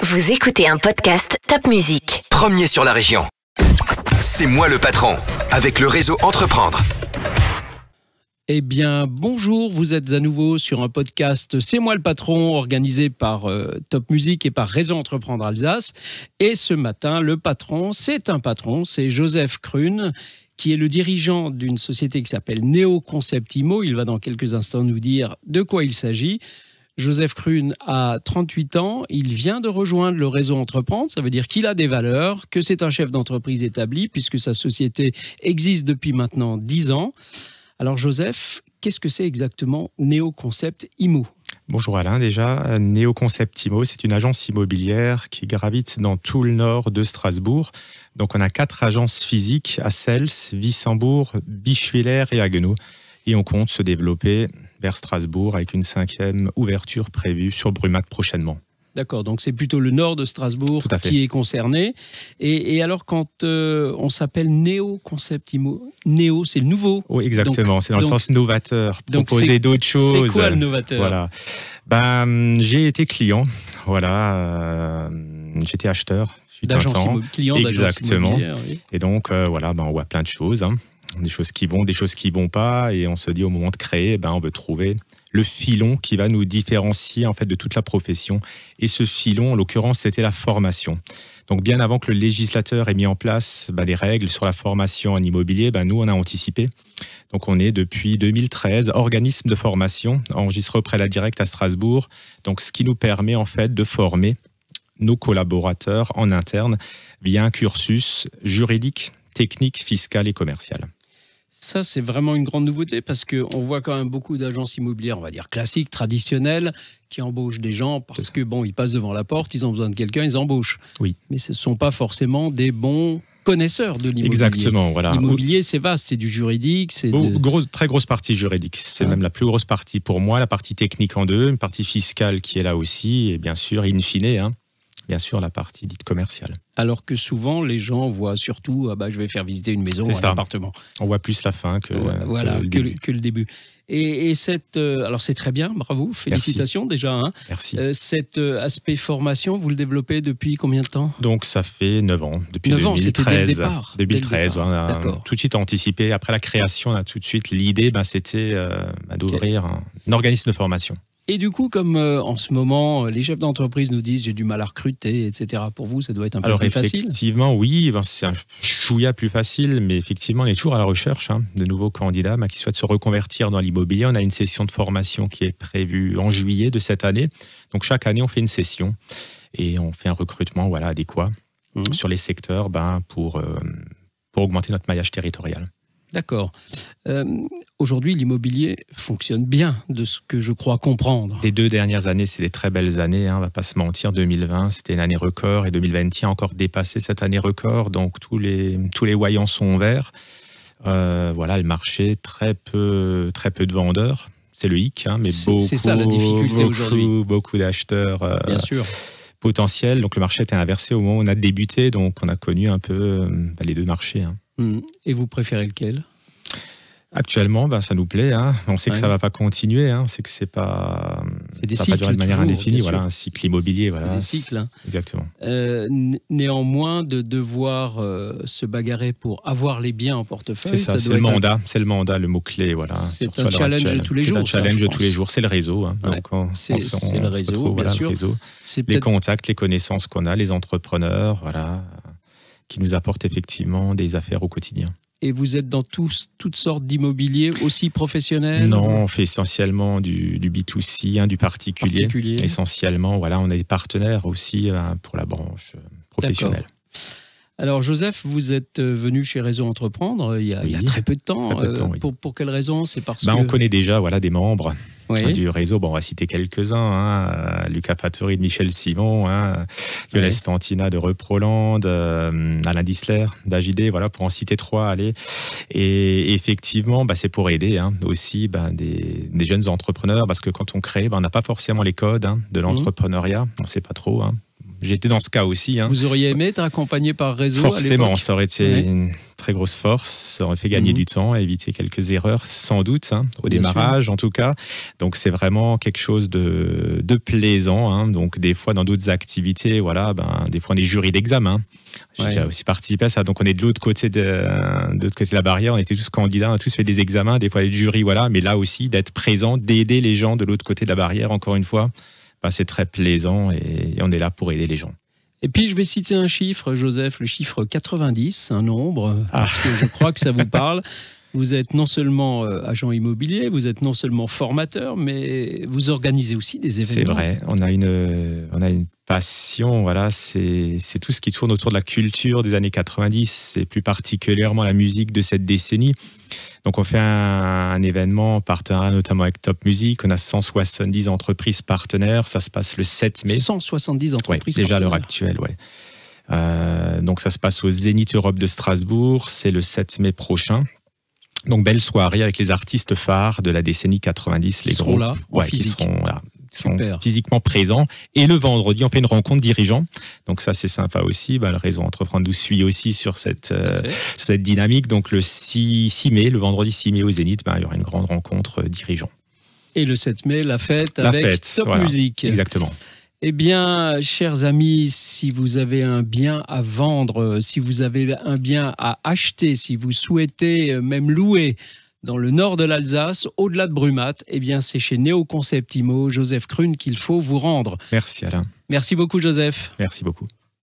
Vous écoutez un podcast Top Music. Premier sur la région. C'est moi le patron, avec le réseau Entreprendre. Eh bien, bonjour, vous êtes à nouveau sur un podcast C'est moi le patron, organisé par Top Music et par Réseau Entreprendre Alsace. Et ce matin, le patron, c'est Joseph Krune, qui est le dirigeant d'une société qui s'appelle Neo Concept Immo. Il va dans quelques instants nous dire de quoi il s'agit. Joseph Krune a 38 ans, il vient de rejoindre le réseau Entreprendre, ça veut dire qu'il a des valeurs, que c'est un chef d'entreprise établi, puisque sa société existe depuis maintenant 10 ans. Alors Joseph, qu'est-ce que c'est exactement Neo Concept Immo ? Bonjour Alain, déjà, Neo Concept Immo, c'est une agence immobilière qui gravite dans tout le nord de Strasbourg. Donc on a 4 agences physiques à Cels, Wissembourg, Bischwiller et Haguenau. Et on compte se développer vers Strasbourg avec une 5e ouverture prévue sur Brumath prochainement. D'accord, donc c'est plutôt le nord de Strasbourg qui est concerné. Et alors, quand on s'appelle Neo Concept Immo, Neo, c'est le nouveau. Oui, exactement, c'est dans le sens novateur, proposer d'autres choses. C'est quoi le novateur ? Voilà. J'ai été client, voilà, j'étais acheteur. Client d'agence immobilière. Oui. Et donc, on voit plein de choses, des choses qui vont, des choses qui ne vont pas, et on se dit au moment de créer, on veut trouver le filon qui va nous différencier en fait de toute la profession. Et ce filon, en l'occurrence, c'était la formation. Donc bien avant que le législateur ait mis en place les règles sur la formation en immobilier, nous on a anticipé. Donc on est depuis 2013 organisme de formation enregistré auprès de la Directe à Strasbourg. Donc ce qui nous permet en fait de former nos collaborateurs en interne via un cursus juridique, technique, fiscal et commercial. Ça, c'est vraiment une grande nouveauté parce qu'on voit quand même beaucoup d'agences immobilières, on va dire classiques, traditionnelles, qui embauchent des gens parce que ils passent devant la porte, ils ont besoin de quelqu'un, ils embauchent. Oui. Mais ce ne sont pas forcément des bons connaisseurs de l'immobilier. Exactement, voilà. L'immobilier, c'est vaste, c'est du juridique. Très grosse partie juridique. C'est même la plus grosse partie pour moi, la partie technique en deux, une partie fiscale qui est là aussi, et bien sûr, in fine, bien sûr, la partie dite commerciale. Alors que souvent, les gens voient surtout, je vais faire visiter une maison ou un appartement. On voit plus la fin que le début. Et alors c'est très bien, bravo, félicitations. Merci. Déjà. Merci. Cet aspect formation, vous le développez depuis combien de temps ? Donc ça fait 9 ans, depuis 9 2013. Ans, c'était dès le départ. 2013, on a tout de suite anticipé. Après la création, on a tout de suite l'idée, c'était d'ouvrir un organisme de formation. Et du coup, comme en ce moment, les chefs d'entreprise nous disent j'ai du mal à recruter, etc. Pour vous, ça doit être un peu plus facile. Effectivement, oui, c'est un chouïa plus facile, mais effectivement, on est toujours à la recherche de nouveaux candidats qui souhaitent se reconvertir dans l'immobilier. On a une session de formation qui est prévue en juillet de cette année. Donc chaque année, on fait une session et on fait un recrutement adéquat sur les secteurs pour augmenter notre maillage territorial. D'accord. Aujourd'hui, l'immobilier fonctionne bien, de ce que je crois comprendre. Les 2 dernières années, c'est des très belles années, on ne va pas se mentir. 2020, c'était une année record et 2021 a encore dépassé cette année record. Donc tous les voyants sont verts. Le marché, très peu de vendeurs. C'est le hic, mais c'est ça la difficulté aujourd'hui. Beaucoup d'acheteurs bien sûr. Potentiels. Donc le marché était inversé au moment où on a débuté. Donc on a connu un peu les deux marchés. Et vous préférez lequel ? Actuellement, ça nous plaît. On sait que ça ne va pas continuer. On sait que c'est pas durer de manière indéfinie. Voilà, un cycle immobilier. Voilà. C'est des cycles. Exactement. Néanmoins, de devoir se bagarrer pour avoir les biens en portefeuille. C'est ça, c'est le mandat. C'est le mandat, le mot-clé. Voilà, c'est un challenge de tous les jours. C'est un challenge de tous les jours. C'est le réseau. C'est le réseau, bien sûr. Les contacts, les connaissances qu'on a, les entrepreneurs, qui nous apportent effectivement des affaires au quotidien. Et vous êtes dans toutes sortes d'immobiliers, aussi professionnels ? Non, on fait essentiellement du B2C, du particulier. Essentiellement, on a des partenaires aussi pour la branche professionnelle. D'accord. Alors Joseph, vous êtes venu chez Réseau Entreprendre il y a très peu de temps. Oui. Pour quelle raison ? C'est parce que... On connaît déjà des membres du réseau. On va citer quelques-uns. Lucas Fattori de Michel Simon, Lionel Stantina de Reproland, Alain Dissler d'AJD, pour en citer 3. Allez. Et effectivement, c'est pour aider aussi des jeunes entrepreneurs, parce que quand on crée, on n'a pas forcément les codes de l'entrepreneuriat. On ne sait pas trop. j'étais dans ce cas aussi. Hein. Vous auriez aimé être accompagné par réseau? Forcément, ça aurait été une très grosse force, ça aurait fait gagner du temps, éviter quelques erreurs, sans doute, hein, au démarrage en tout cas. Donc c'est vraiment quelque chose de plaisant. Hein. Donc des fois dans d'autres activités, voilà, des fois on est jury d'examen. J'ai déjà aussi participé à ça. Donc on est de l'autre côté de la barrière, on était tous candidats, on a tous fait des examens, des fois les jurys, voilà. Mais là aussi d'être présent, d'aider les gens de l'autre côté de la barrière, encore une fois, c'est très plaisant et on est là pour aider les gens. Et puis, je vais citer un chiffre, Joseph, le chiffre 90, un nombre, parce que je crois que ça vous parle. Vous êtes non seulement agent immobilier, vous êtes non seulement formateur, mais vous organisez aussi des événements. C'est vrai, on a une passion, voilà, c'est tout ce qui tourne autour de la culture des années 90, et plus particulièrement la musique de cette décennie. Donc on fait un événement en partenariat notamment avec Top Music, on a 170 entreprises partenaires, ça se passe le 7 mai. 170 entreprises déjà à l'heure actuelle, ouais. Donc ça se passe au Zénith Europe de Strasbourg, c'est le 7 mai prochain. Donc belle soirée avec les artistes phares de la décennie 90, les groupes qui seront là. Sont physiquement présents. Et le vendredi, on fait une rencontre dirigeants. Donc ça, c'est sympa aussi. Le réseau Entreprendre nous suit aussi sur cette dynamique. Donc le 6 mai, le vendredi 6 mai au Zénith, il y aura une grande rencontre dirigeants. Et le 7 mai, la fête avec Top Music. Exactement. Eh bien, chers amis, si vous avez un bien à vendre, si vous avez un bien à acheter, si vous souhaitez même louer dans le nord de l'Alsace, au-delà de Brumat, eh bien, c'est chez Néo Concept Immo, Joseph Krune, qu'il faut vous rendre. Merci Alain. Merci beaucoup, Joseph. Merci beaucoup.